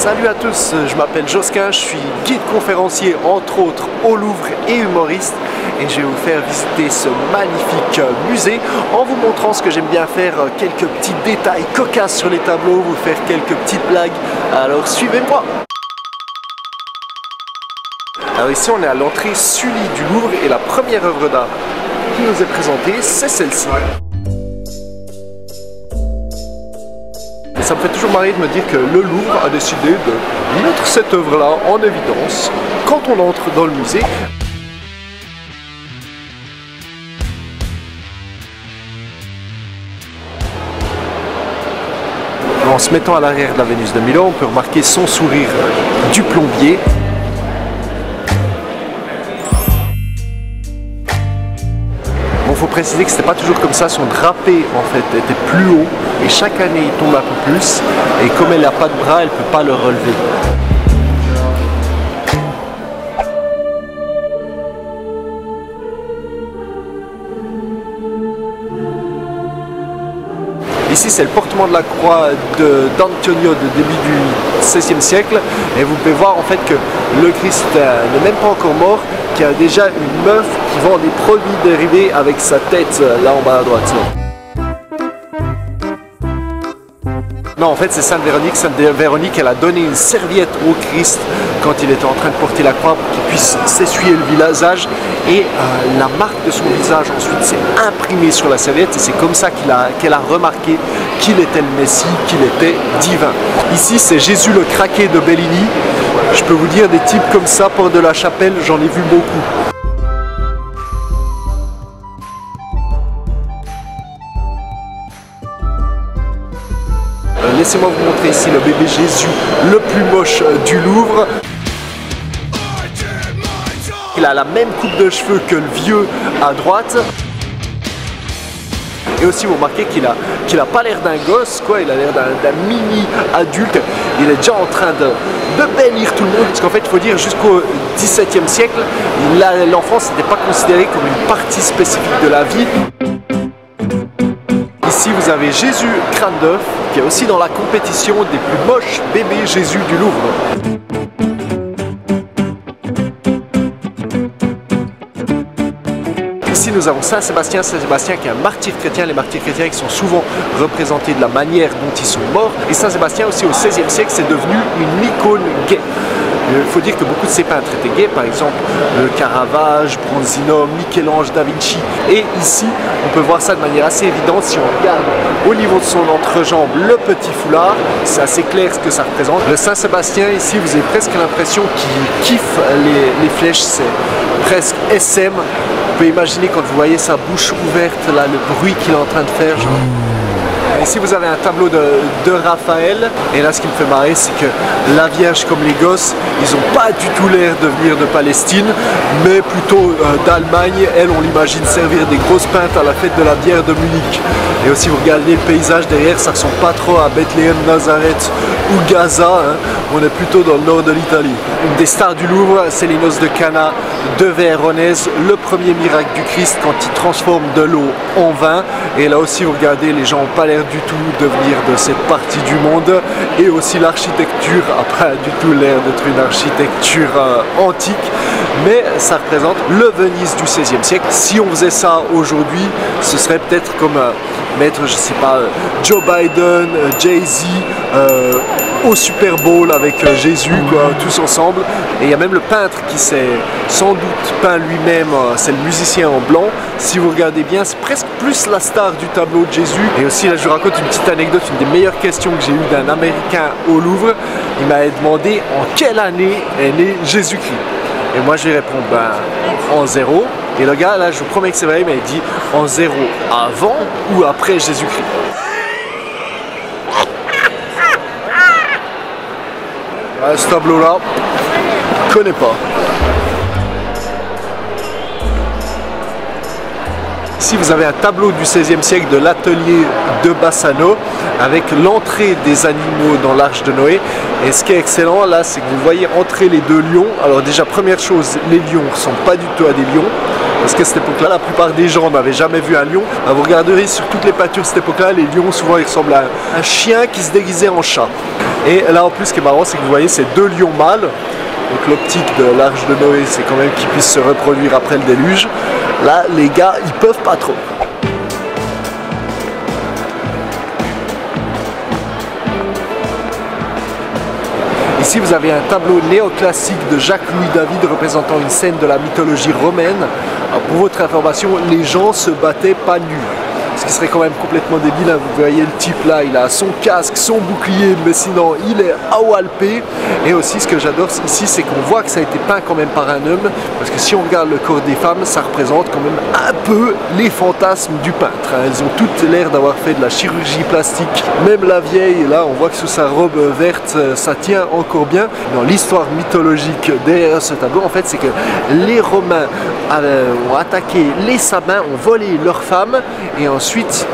Salut à tous, je m'appelle Josquin, je suis guide conférencier entre autres au Louvre et humoriste et je vais vous faire visiter ce magnifique musée en vous montrant ce que j'aime bien faire, quelques petits détails cocasses sur les tableaux, vous faire quelques petites blagues, alors suivez-moi. Alors ici on est à l'entrée Sully du Louvre et la première œuvre d'art qui nous est présentée c'est celle-ci. Ça me fait toujours marrer de me dire que le Louvre a décidé de mettre cette œuvre-là en évidence quand on entre dans le musée. En se mettant à l'arrière de la Vénus de Milan, on peut remarquer son sourire du plombier. Il faut préciser que c'était pas toujours comme ça, son drapé en fait était plus haut et chaque année il tombe un peu plus et comme elle n'a pas de bras, elle ne peut pas le relever. Ici c'est le portement de la croix d'Antonio de début du XVIe siècle et vous pouvez voir en fait que le Christ n'est même pas encore mort, qu'il y a déjà une meuf qui vend des produits dérivés avec sa tête là en bas à droite. Non, en fait c'est Sainte Véronique. Sainte Véronique, elle a donné une serviette au Christ quand il était en train de porter la croix pour qu'il puisse s'essuyer le visage et la marque de son visage ensuite s'est imprimée sur la serviette et c'est comme ça qu'elle a remarqué qu'il était le Messie, qu'il était divin. Ici c'est Jésus le craqué de Bellini. Je peux vous dire des types comme ça, Porte de la Chapelle, j'en ai vu beaucoup. Laissez-moi vous montrer ici le bébé Jésus le plus moche du Louvre. Il a la même coupe de cheveux que le vieux à droite. Et aussi vous remarquez qu'il a pas l'air d'un gosse, quoi, il a l'air d'un mini adulte. Il est déjà en train de bénir tout le monde. Parce qu'en fait il faut dire jusqu'au XVIIe siècle, l'enfance n'était pas considérée comme une partie spécifique de la vie. Ici vous avez Jésus crâne d'œuf qui est aussi dans la compétition des plus moches bébés Jésus du Louvre. Ici nous avons Saint Sébastien qui est un martyr chrétien, les martyrs chrétiens qui sont souvent représentés de la manière dont ils sont morts. Et Saint Sébastien aussi au XVIe siècle c'est devenu une icône gay. Il faut dire que beaucoup de ces peintres étaient gays, par exemple Caravage, Bronzino, Michel-Ange, Da Vinci. Et ici, on peut voir ça de manière assez évidente si on regarde au niveau de son entrejambe le petit foulard. C'est assez clair ce que ça représente. Le Saint-Sébastien, ici, vous avez presque l'impression qu'il kiffe les flèches. C'est presque SM. Vous pouvez imaginer quand vous voyez sa bouche ouverte, là, le bruit qu'il est en train de faire. Genre... Ici vous avez un tableau de Raphaël et là ce qui me fait marrer c'est que la Vierge comme les gosses ils n'ont pas du tout l'air de venir de Palestine mais plutôt d'Allemagne. Elle on l'imagine servir des grosses pintes à la fête de la bière de Munich. Et aussi vous regardez le paysage derrière, ça ressemble pas trop à Bethléem, Nazareth ou Gaza, hein. On est plutôt dans le nord de l'Italie. Une des stars du Louvre c'est les noces de Cana de Véronèse, le premier miracle du Christ quand il transforme de l'eau en vin. Et là aussi vous regardez, les gens n'ont pas l'air du tout de venir de cette partie du monde. Et aussi l'architecture n'a pas du tout l'air d'être une architecture antique, mais ça représente le Venise du XVIe siècle. Si on faisait ça aujourd'hui, ce serait peut-être comme mettre, je sais pas, Joe Biden, Jay-Z au Super Bowl avec Jésus, quoi, tous ensemble. Et il y a même le peintre qui s'est sans doute peint lui-même, c'est le musicien en blanc. Si vous regardez bien, c'est presque plus la star du tableau de Jésus. Et aussi là je vous raconte une petite anecdote, une des meilleures questions que j'ai eues d'un Américain au Louvre. Il m'avait demandé en quelle année est né Jésus-Christ. Et moi je lui réponds en 0. Et le gars là je vous promets que c'est vrai, il m'a dit en 0 avant ou après Jésus-Christ. Ce tableau là, je connais pas. Ici vous avez un tableau du XVIe siècle de l'atelier de Bassano avec l'entrée des animaux dans l'arche de Noé. Et ce qui est excellent là, c'est que vous voyez entrer les deux lions. Alors déjà première chose, les lions ne ressemblent pas du tout à des lions. parce qu'à cette époque-là, la plupart des gens n'avaient jamais vu un lion. Vous regarderez sur toutes les peintures de cette époque-là, les lions souvent ils ressemblent à un chien qui se déguisait en chat. Et là en plus, ce qui est marrant, c'est que vous voyez ces deux lions mâles. Donc l'optique de l'Arche de Noé, c'est quand même qu'ils puissent se reproduire après le déluge. Là, les gars, ils peuvent pas trop. Ici, vous avez un tableau néoclassique de Jacques-Louis David représentant une scène de la mythologie romaine. Alors, pour votre information, les gens se battaient pas nus. Ce qui serait quand même complètement débile. Hein. Vous voyez le type là, il a son casque, son bouclier, mais sinon il est awalpé. Et aussi ce que j'adore ici, c'est qu'on voit que ça a été peint quand même par un homme. Parce que si on regarde le corps des femmes, ça représente quand même un peu les fantasmes du peintre. Hein. Elles ont toutes l'air d'avoir fait de la chirurgie plastique. Même la vieille, là on voit que sous sa robe verte, ça tient encore bien. Dans l'histoire mythologique derrière ce tableau, en fait, c'est que les Romains ont attaqué les Sabins, ont volé leurs femmes. Et ensuite,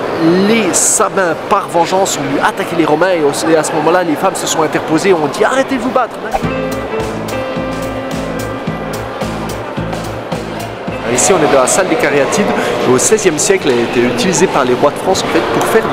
les Sabins, par vengeance, ont dû attaquer les Romains et à ce moment-là, les femmes se sont interposées et ont dit « Arrêtez de vous battre !» Ici, on est dans la salle des Cariatides. Au XVIe siècle, elle a été utilisée par les rois de France en fait, pour faire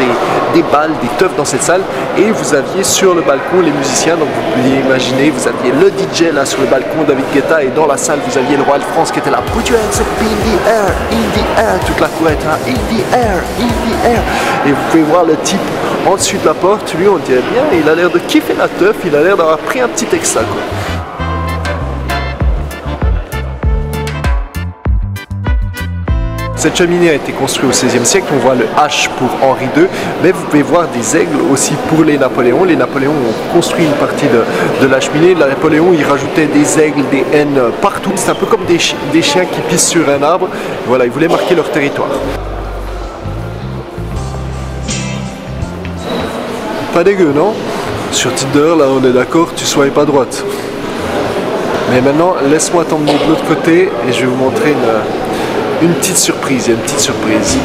des balles, des teufs dans cette salle. Et vous aviez sur le balcon les musiciens. Donc vous pouvez imaginer, vous aviez le DJ là sur le balcon, David Guetta. Et dans la salle, vous aviez le roi de France qui était là. Put your hands up in the air, in the air. Toute la cour était là, in the air, in the air. Et vous pouvez voir le type en dessus de la porte. Lui, on dirait bien, il a l'air de kiffer la teuf. Il a l'air d'avoir pris un petit extra, quoi. Cette cheminée a été construite au XVIe siècle, on voit le H pour Henri II, mais vous pouvez voir des aigles aussi pour les Napoléons. Les Napoléons ont construit une partie de la cheminée. Napoléon, il rajoutait des aigles, des haines partout. C'est un peu comme des chiens qui pissent sur un arbre. Voilà, ils voulaient marquer leur territoire. Pas dégueu, non? Sur Tinder, là, on est d'accord, tu sois pas droite. Mais maintenant, laisse-moi t'emmener de l'autre côté et je vais vous montrer une petite surprise, il y a une petite surprise.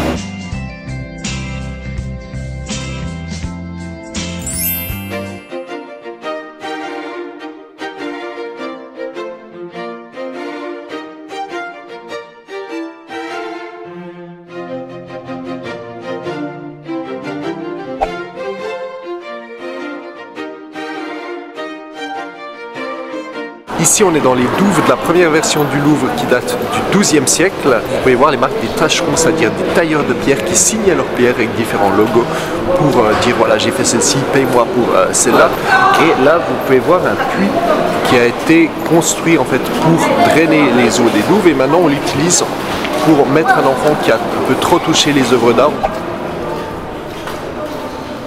Ici, on est dans les douves de la première version du Louvre qui date du XIIe siècle. Vous pouvez voir les marques des tâcherons, c'est-à-dire des tailleurs de pierre qui signaient leurs pierres avec différents logos pour dire voilà, j'ai fait celle-ci, paye-moi pour celle-là. Et là, vous pouvez voir un puits qui a été construit en fait pour drainer les eaux des douves et maintenant on l'utilise pour mettre un enfant qui a un peu trop touché les œuvres d'art.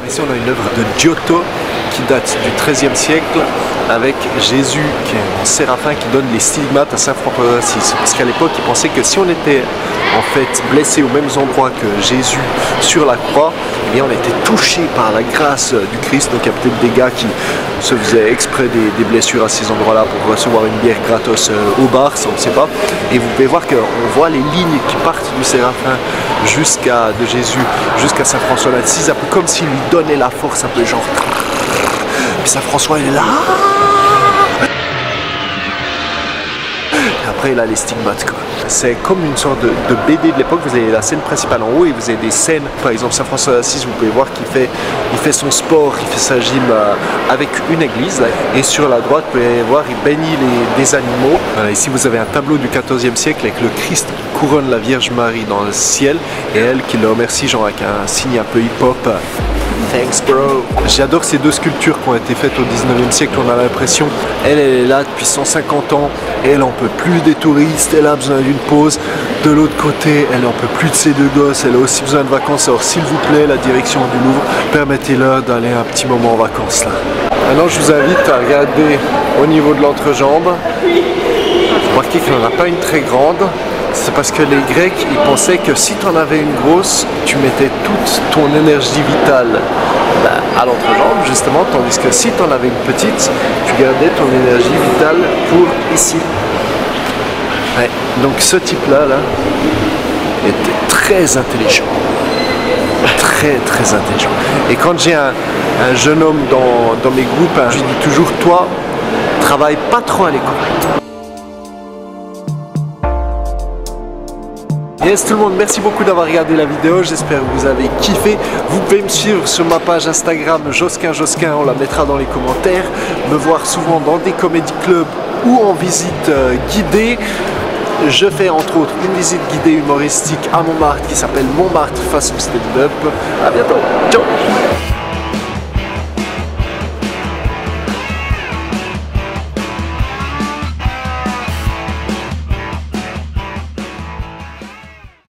Ici, on a une œuvre de Giotto qui date du XIIIe siècle avec Jésus qui est en séraphin qui donne les stigmates à Saint François d'Assise. Parce qu'à l'époque, ils pensaient que si on était en fait blessé aux mêmes endroits que Jésus sur la croix, eh bien on était touché par la grâce du Christ. Donc il y a peut-être des gars qui se faisaient exprès des blessures à ces endroits-là pour recevoir une bière gratos au bar, ça on ne sait pas. Et vous pouvez voir qu'on voit les lignes qui partent du séraphin de Jésus jusqu'à Saint François d'Assise, un peu comme s'il lui donnait la force, un peu genre. Puis Saint François il est là. Et après il a les stigmates quoi. C'est comme une sorte de BD de l'époque. Vous avez la scène principale en haut et vous avez des scènes. Par exemple Saint François d'Assise, vous pouvez voir qu'il fait son sport, il fait sa gym avec une église. Et sur la droite, vous pouvez voir il bénit des animaux. Voilà, ici vous avez un tableau du XIVe siècle avec le Christ qui couronne la Vierge Marie dans le ciel et elle qui le remercie genre avec un signe un peu hip-hop. Thanks bro. J'adore ces deux sculptures qui ont été faites au 19e siècle. On a l'impression, elle est là depuis 150 ans et elle en peut plus des touristes, elle a besoin d'une pause. De l'autre côté, elle en peut plus de ses deux gosses, elle a aussi besoin de vacances. Alors s'il vous plaît, la direction du Louvre, permettez-leur d'aller un petit moment en vacances là. Maintenant je vous invite à regarder au niveau de l'entrejambe. Remarquez qu'il n'en a pas une très grande. C'est parce que les Grecs, ils pensaient que si tu en avais une grosse, tu mettais toute ton énergie vitale à l'entrejambe, justement, tandis que si tu en avais une petite, tu gardais ton énergie vitale pour ici. Ouais. Donc ce type-là, était très intelligent. Très intelligent. Et quand j'ai un jeune homme dans mes groupes, je lui dis toujours, toi, travaille pas trop à l'école. Yes tout le monde, merci beaucoup d'avoir regardé la vidéo, j'espère que vous avez kiffé. Vous pouvez me suivre sur ma page Instagram Josquin, on la mettra dans les commentaires. Me voir souvent dans des comédie clubs ou en visite guidée. Je fais entre autres une visite guidée humoristique à Montmartre qui s'appelle Montmartre façon stand-up. A bientôt, ciao.